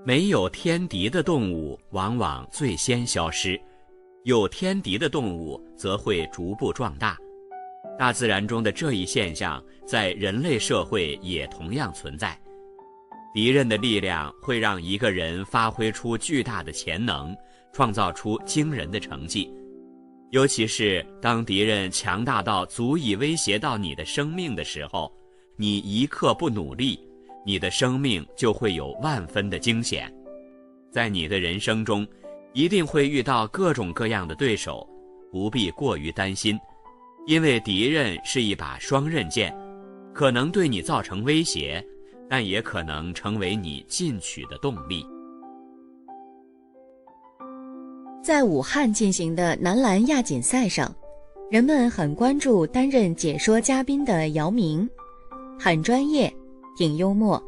没有天敌的动物往往最先消失，有天敌的动物则会逐步壮大。大自然中的这一现象在人类社会也同样存在。敌人的力量会让一个人发挥出巨大的潜能，创造出惊人的成绩。尤其是当敌人强大到足以威胁到你的生命的时候，你一刻不努力，你的生命就会有万分的惊险。在你的人生中，一定会遇到各种各样的对手，不必过于担心，因为敌人是一把双刃剑，可能对你造成威胁，但也可能成为你进取的动力。在武汉进行的男篮亚锦赛上，人们很关注担任解说嘉宾的姚明，很专业，挺幽默，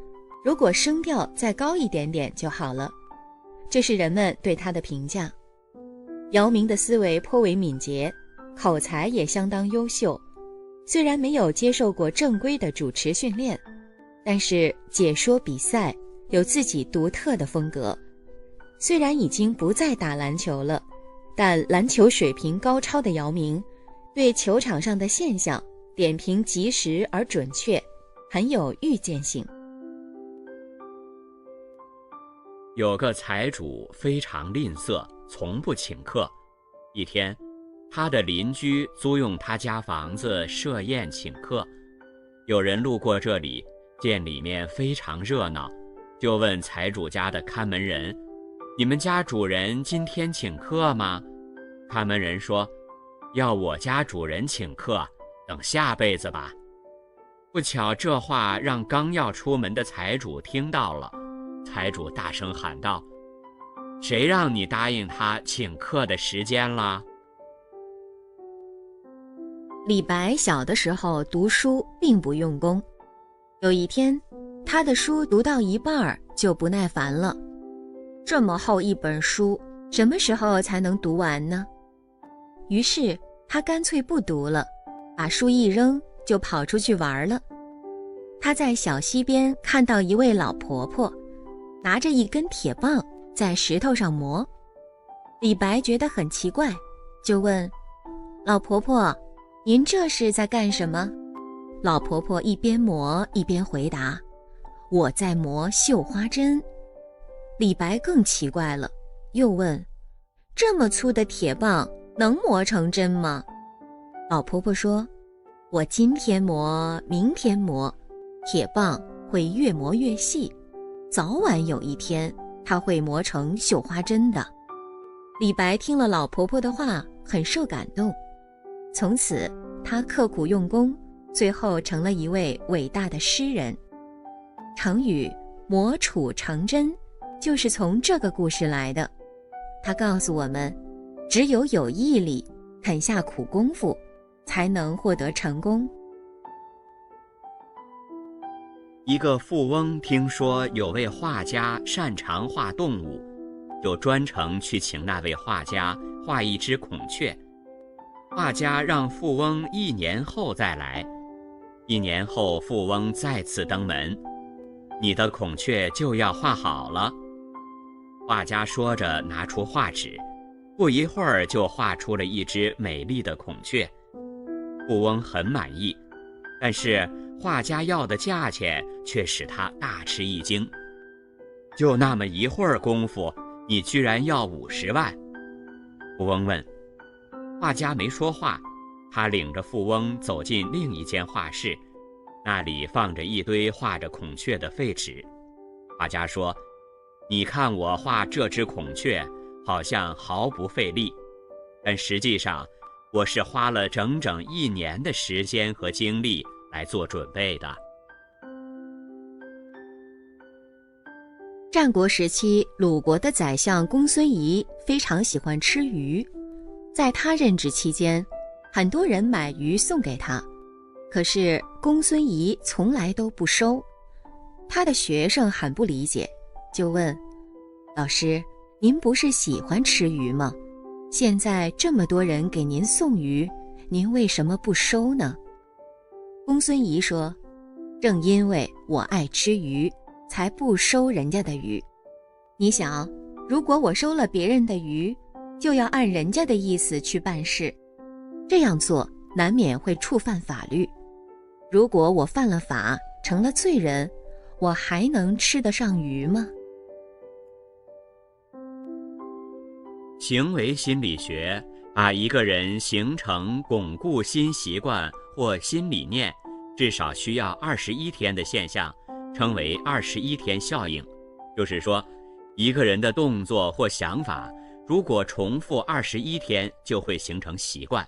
如果声调再高一点点就好了，这是人们对他的评价。姚明的思维颇为敏捷，口才也相当优秀，虽然没有接受过正规的主持训练，但是解说比赛有自己独特的风格。虽然已经不再打篮球了，但篮球水平高超的姚明对球场上的现象点评及时而准确，很有预见性。有个财主非常吝啬，从不请客。一天，他的邻居租用他家房子设宴请客，有人路过这里，见里面非常热闹，就问财主家的看门人：“你们家主人今天请客吗？”看门人说：“要我家主人请客，等下辈子吧。”不巧这话让刚要出门的财主听到了，财主大声喊道：“谁让你答应他请客的时间了？”李白小的时候读书并不用功，有一天，他的书读到一半就不耐烦了。这么厚一本书，什么时候才能读完呢？于是他干脆不读了，把书一扔，就跑出去玩了。他在小溪边看到一位老婆婆，拿着一根铁棒在石头上磨。李白觉得很奇怪，就问：“老婆婆，您这是在干什么？”老婆婆一边磨一边回答：“我在磨绣花针。”李白更奇怪了，又问：“这么粗的铁棒能磨成针吗？”老婆婆说：“我今天磨，明天磨，铁棒会越磨越细，早晚有一天它会磨成绣花针的。”李白听了老婆婆的话，很受感动，从此他刻苦用功，最后成了一位伟大的诗人。成语磨杵成针就是从这个故事来的。他告诉我们，只有有毅力，肯下苦功夫，才能获得成功。一个富翁听说有位画家擅长画动物，就专程去请那位画家画一只孔雀。画家让富翁1年后再来。1年后，富翁再次登门：“你的孔雀就要画好了。”画家说着拿出画纸，不一会儿就画出了一只美丽的孔雀。富翁很满意，但是画家要的价钱却使他大吃一惊。“就那么一会儿功夫，你居然要50万？”富翁问。画家没说话，他领着富翁走进另一间画室，那里放着一堆画着孔雀的废纸。画家说：“你看我画这只孔雀，好像毫不费力，但实际上我是花了整整1年的时间和精力来做准备的。”战国时期，鲁国的宰相公孙仪非常喜欢吃鱼，在他任职期间，很多人买鱼送给他，可是公孙仪从来都不收。他的学生很不理解，就问：“老师，您不是喜欢吃鱼吗？现在这么多人给您送鱼，您为什么不收呢？”公孙仪说：“正因为我爱吃鱼，才不收人家的鱼。你想，如果我收了别人的鱼，就要按人家的意思去办事，这样做难免会触犯法律。如果我犯了法，成了罪人，我还能吃得上鱼吗？行为心理学把一个人形成巩固新习惯或新理念至少需要21天的现象称为21天效应，就是说，一个人的动作或想法如果重复21天就会形成习惯。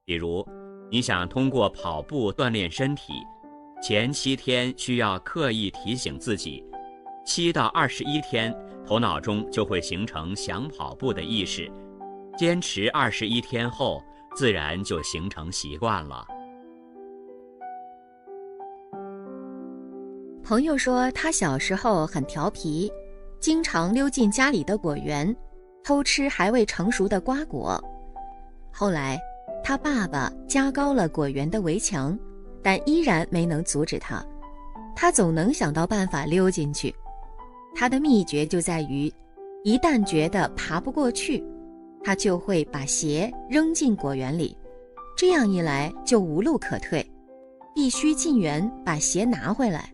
比如你想通过跑步锻炼身体，前7天需要刻意提醒自己，7到21天头脑中就会形成想跑步的意识，坚持21天后自然就形成习惯了。朋友说他小时候很调皮，经常溜进家里的果园，偷吃还未成熟的瓜果。后来他爸爸加高了果园的围墙，但依然没能阻止他，他总能想到办法溜进去。他的秘诀就在于，一旦觉得爬不过去，他就会把鞋扔进果园里，这样一来就无路可退，必须进园把鞋拿回来。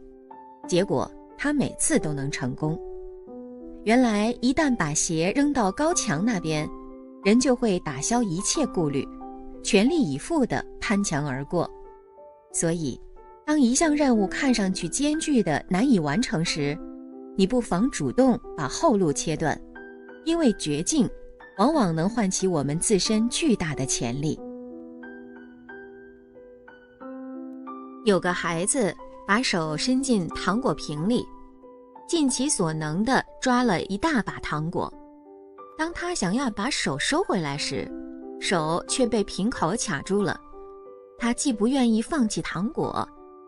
结果他每次都能成功。原来一旦把鞋扔到高墙那边，人就会打消一切顾虑，全力以赴地攀墙而过。所以当一项任务看上去艰巨的难以完成时，你不妨主动把后路切断，因为绝境往往能唤起我们自身巨大的潜力。有个孩子把手伸进糖果瓶里，尽其所能地抓了一大把糖果。当他想要把手收回来时，手却被瓶口卡住了。他既不愿意放弃糖果，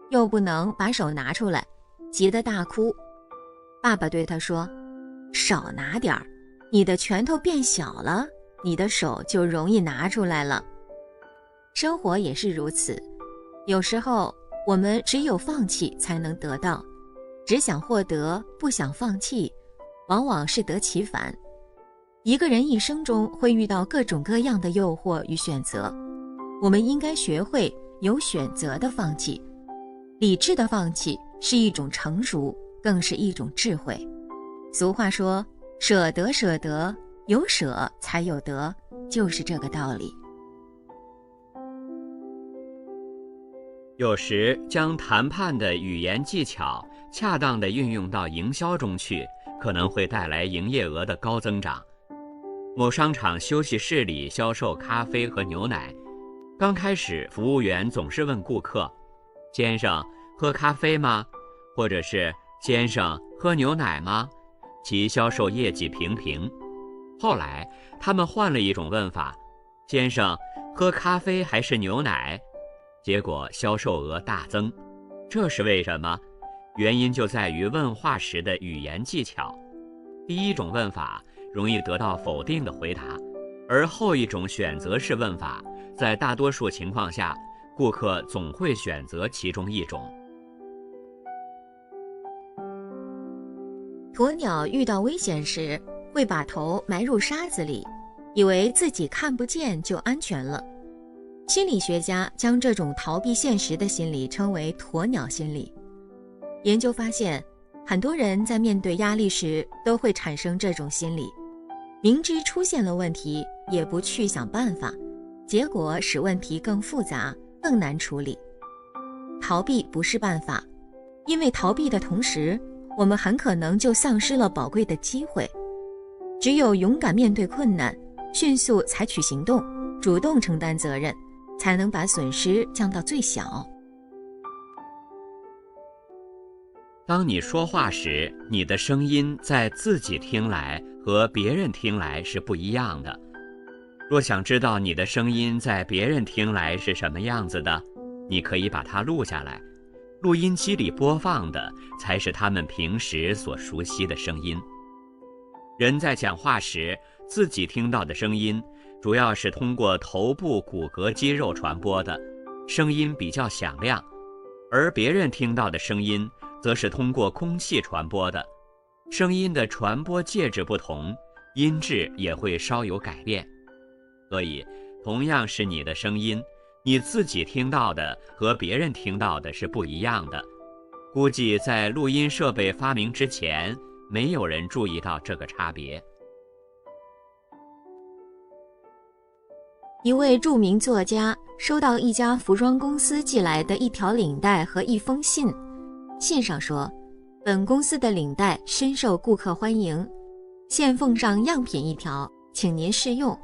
又不能把手拿出来，急得大哭。爸爸对他说：少拿点儿，你的拳头变小了，你的手就容易拿出来了。生活也是如此，有时候我们只有放弃才能得到，只想获得不想放弃，往往适得其反。一个人一生中会遇到各种各样的诱惑与选择，我们应该学会有选择的放弃。理智的放弃是一种成熟，更是一种智慧。俗话说，舍得舍得，有舍才有得，就是这个道理。有时将谈判的语言技巧恰当地运用到营销中去，可能会带来营业额的高增长。某商场休息室里销售咖啡和牛奶，刚开始服务员总是问顾客：先生，喝咖啡吗？或者是先生，喝牛奶吗？其销售业绩平平。后来他们换了一种问法：先生，喝咖啡还是牛奶？结果销售额大增。这是为什么？原因就在于问话时的语言技巧。第一种问法容易得到否定的回答，而后一种选择式问法，在大多数情况下，顾客总会选择其中一种。鸵鸟遇到危险时，会把头埋入沙子里，以为自己看不见就安全了。心理学家将这种逃避现实的心理称为鸵鸟心理。研究发现，很多人在面对压力时都会产生这种心理，明知出现了问题，也不去想办法，结果使问题更复杂，更难处理。逃避不是办法，因为逃避的同时，我们很可能就丧失了宝贵的机会。只有勇敢面对困难，迅速采取行动，主动承担责任，才能把损失降到最小。当你说话时，你的声音在自己听来和别人听来是不一样的。若想知道你的声音在别人听来是什么样子的，你可以把它录下来，录音机里播放的才是他们平时所熟悉的声音。人在讲话时，自己听到的声音主要是通过头部骨骼肌肉传播的，声音比较响亮，而别人听到的声音则是通过空气传播的，声音的传播介质不同，音质也会稍有改变。所以，同样是你的声音，你自己听到的和别人听到的是不一样的。估计在录音设备发明之前，没有人注意到这个差别。一位著名作家收到一家服装公司寄来的一条领带和一封信，信上说，本公司的领带深受顾客欢迎，现奉上样品一条，请您试用，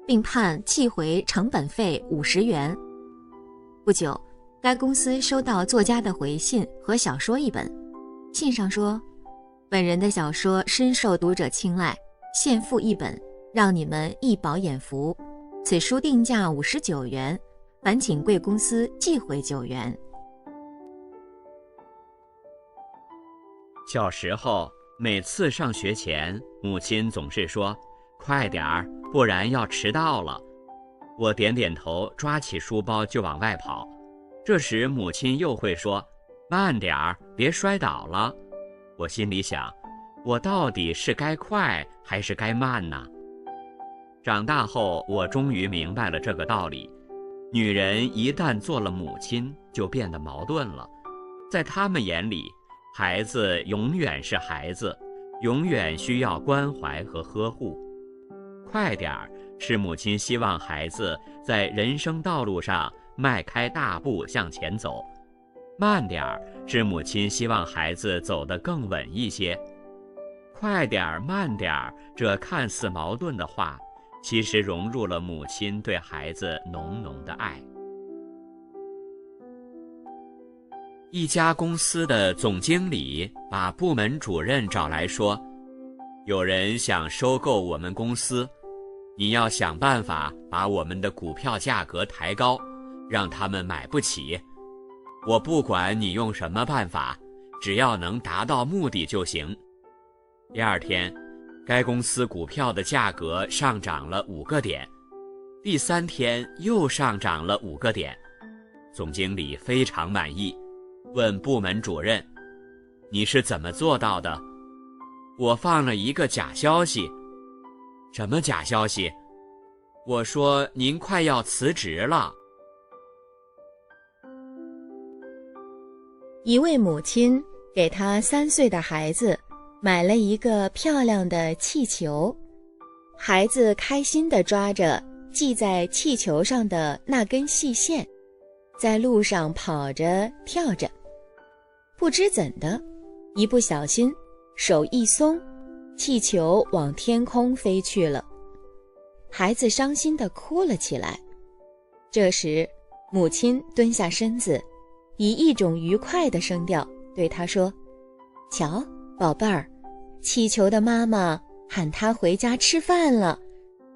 并判寄回成本费50元。不久，该公司收到作家的回信和小说一本，信上说，本人的小说深受读者青睐，现附一本，让你们一饱眼福。此书定价59元，烦请贵公司寄回9元。小时候，每次上学前，母亲总是说：“快点儿，不然要迟到了。”我点点头，抓起书包就往外跑。这时，母亲又会说：“慢点儿，别摔倒了。”我心里想，我到底是该快还是该慢呢？长大后，我终于明白了这个道理。女人一旦做了母亲，就变得矛盾了。在她们眼里，孩子永远是孩子，永远需要关怀和呵护。快点儿是母亲希望孩子在人生道路上迈开大步向前走，慢点儿是母亲希望孩子走得更稳一些。快点儿，慢点儿，这看似矛盾的话，其实融入了母亲对孩子浓浓的爱。一家公司的总经理把部门主任找来说，有人想收购我们公司，你要想办法把我们的股票价格抬高，让他们买不起。我不管你用什么办法，只要能达到目的就行。第二天，该公司股票的价格上涨了5个点，第3天又上涨了5个点。总经理非常满意，问部门主任：“你是怎么做到的？”我放了一个假消息。什么假消息？我说您快要辞职了。一位母亲给她3岁的孩子买了一个漂亮的气球，孩子开心地抓着系在气球上的那根细线，在路上跑着跳着。不知怎的，一不小心手一松，气球往天空飞去了。孩子伤心地哭了起来。这时，母亲蹲下身子，以一种愉快的声调对他说：“瞧，宝贝儿，气球的妈妈喊他回家吃饭了，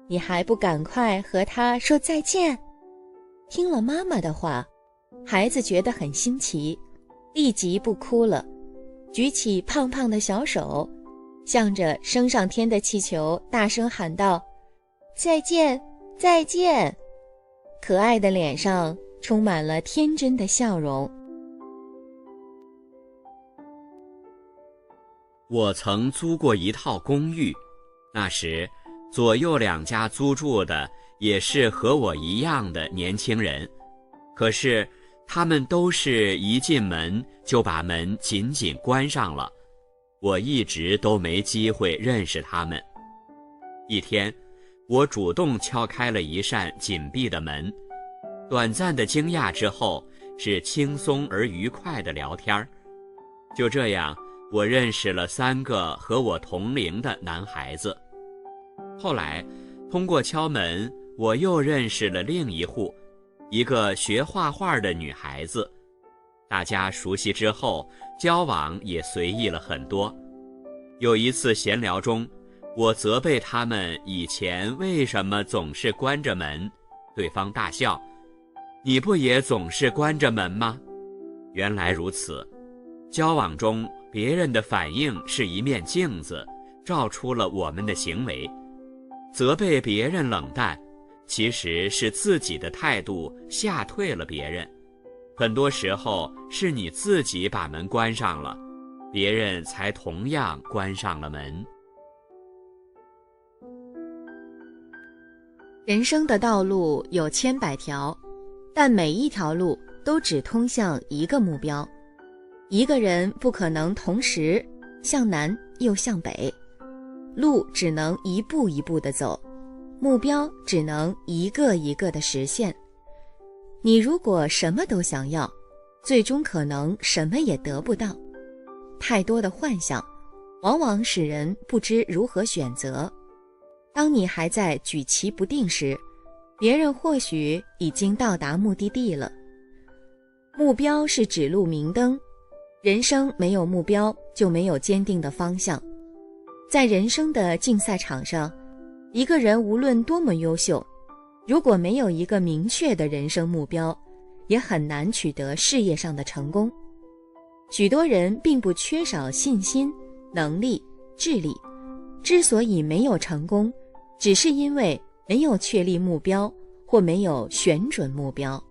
你还不赶快和他说再见？”听了妈妈的话，孩子觉得很新奇，立即不哭了，举起胖胖的小手，向着升上天的气球大声喊道：“再见，再见！”可爱的脸上充满了天真的笑容。我曾租过一套公寓，那时左右2家租住的也是和我一样的年轻人，可是他们都是一进门就把门紧紧关上了，我一直都没机会认识他们。一天，我主动敲开了一扇紧闭的门，短暂的惊讶之后，是轻松而愉快的聊天。就这样，我认识了3个和我同龄的男孩子。后来，通过敲门，我又认识了另一户，一个学画画的女孩子。大家熟悉之后，交往也随意了很多。有一次闲聊中，我责备他们以前为什么总是关着门，对方大笑：“你不也总是关着门吗？”原来如此，交往中别人的反应是一面镜子，照出了我们的行为。责备别人冷淡，其实是自己的态度吓退了别人。很多时候是你自己把门关上了，别人才同样关上了门。人生的道路有千百条，但每一条路都只通向一个目标。一个人不可能同时向南又向北，路只能一步一步地走，目标只能一个一个地实现。你如果什么都想要，最终可能什么也得不到。太多的幻想，往往使人不知如何选择。当你还在举棋不定时，别人或许已经到达目的地了。目标是指路明灯，人生没有目标，就没有坚定的方向。在人生的竞赛场上，一个人无论多么优秀，如果没有一个明确的人生目标，也很难取得事业上的成功。许多人并不缺少信心、能力、智力，之所以没有成功，只是因为没有确立目标，或没有选准目标。